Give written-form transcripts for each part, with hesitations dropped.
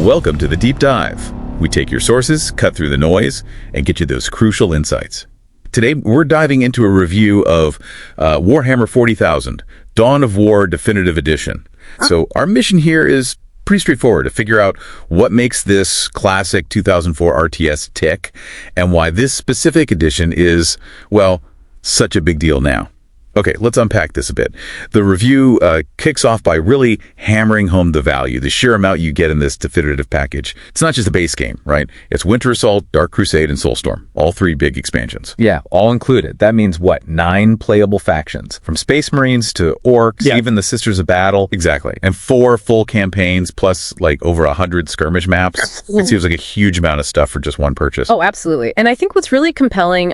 Welcome to the Deep Dive. We take your sources, cut through the noise, and get you those crucial insights. Today, we're diving into a review of Warhammer 40,000, Dawn of War Definitive Edition. So our mission here is pretty straightforward, to figure out what makes this classic 2004 RTS tick, and why this specific edition is, well, such a big deal now. Okay, let's unpack this a bit. The review kicks off by really hammering home the value, the sheer amount you get in this definitive package. It's not just a base game, right? It's Winter Assault, Dark Crusade, and Soulstorm. All three big expansions. Yeah, all included. That means what? 9 playable factions. From Space Marines to Orcs, even the Sisters of Battle. Exactly. And 4 full campaigns, plus like over 100 skirmish maps. It seems like a huge amount of stuff for just one purchase. Oh, absolutely. And I think what's really compelling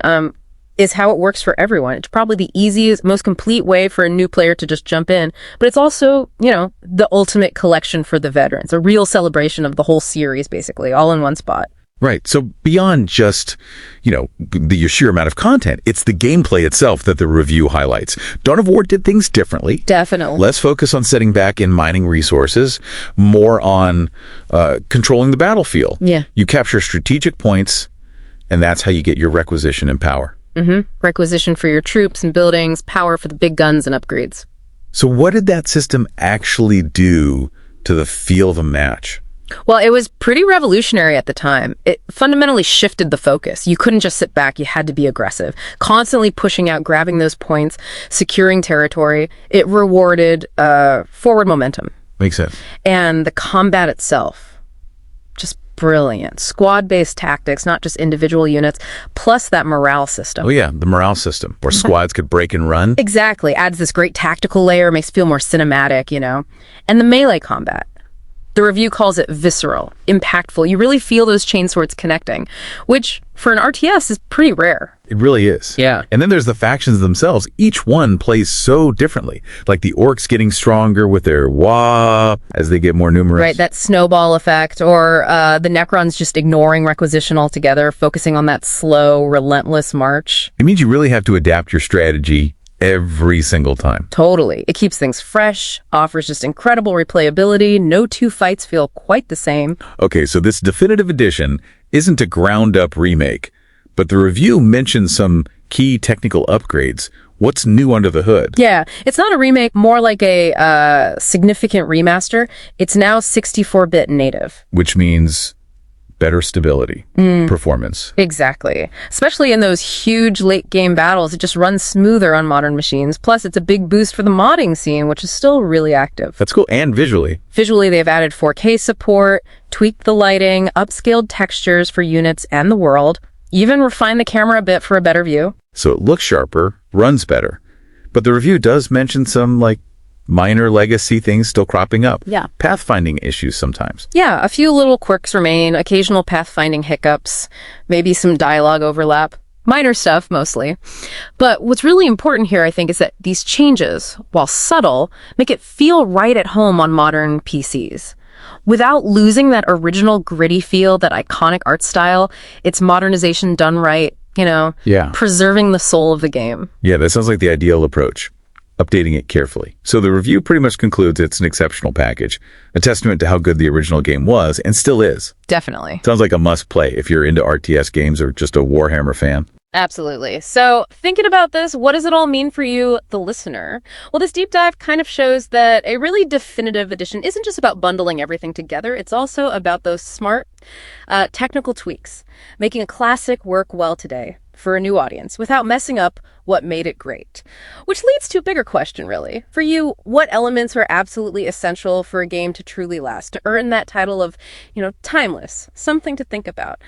is how it works for everyone. It's probably the easiest, most complete way for a new player to just jump in. But it's also, the ultimate collection for the veterans, a real celebration of the whole series, basically, all in one spot. Right. So beyond just, the sheer amount of content, it's the gameplay itself that the review highlights. Dawn of War did things differently. Definitely. Less focus on sitting back and mining resources, more on controlling the battlefield. Yeah. You capture strategic points, and that's how you get your requisition and power. Requisition for your troops and buildings, power for the big guns and upgrades. So what did that system actually do to the feel of a match? Well, it was pretty revolutionary at the time. It fundamentally shifted the focus. You couldn't just sit back. You had to be aggressive, constantly pushing out, grabbing those points, securing territory. It rewarded forward momentum. Makes sense. And the combat itself, just brilliant. Squad-based tactics, not just individual units, plus that morale system. Oh yeah, the morale system, where squads could break and run. Exactly. Adds this great tactical layer, makes it feel more cinematic, And the melee combat. The review calls it visceral, impactful. You really feel those chainswords connecting, which for an RTS is pretty rare. It really is. Yeah. And then there's the factions themselves. Each one plays so differently. Like the orcs getting stronger with their wah as they get more numerous. Right, that snowball effect, or the Necrons just ignoring requisition altogether, focusing on that slow, relentless march. It means you really have to adapt your strategy every single time. Totally. It keeps things fresh, offers just incredible replayability. No two fights feel quite the same. Okay, so this definitive edition isn't a ground-up remake, but the review mentions some key technical upgrades. What's new under the hood? Yeah, it's not a remake, more like a significant remaster. It's now 64-bit native. Which means better stability, performance. Exactly. Especially in those huge late-game battles, it just runs smoother on modern machines. Plus, it's a big boost for the modding scene, which is still really active. That's cool. And visually. Visually, they've added 4K support, tweaked the lighting, upscaled textures for units and the world, even refined the camera a bit for a better view. So it looks sharper, runs better. But the review does mention some, minor legacy things still cropping up. Yeah. Pathfinding issues sometimes. Yeah, a few little quirks remain, occasional pathfinding hiccups, maybe some dialogue overlap. Minor stuff, mostly. But what's really important here, I think, is that these changes, while subtle, make it feel right at home on modern PCs. Without losing that original gritty feel, that iconic art style, it's modernization done right, preserving the soul of the game. Yeah, that sounds like the ideal approach. Updating it carefully. So the review pretty much concludes it's an exceptional package, a testament to how good the original game was and still is. Definitely. Sounds like a must-play if you're into RTS games or just a Warhammer fan. Absolutely. So thinking about this, what does it all mean for you, the listener? Well, this deep dive kind of shows that a really definitive edition isn't just about bundling everything together. It's also about those smart technical tweaks, making a classic work well today for a new audience without messing up what made it great. Which leads to a bigger question, really. For you, what elements are absolutely essential for a game to truly last, to earn that title of, timeless, something to think about?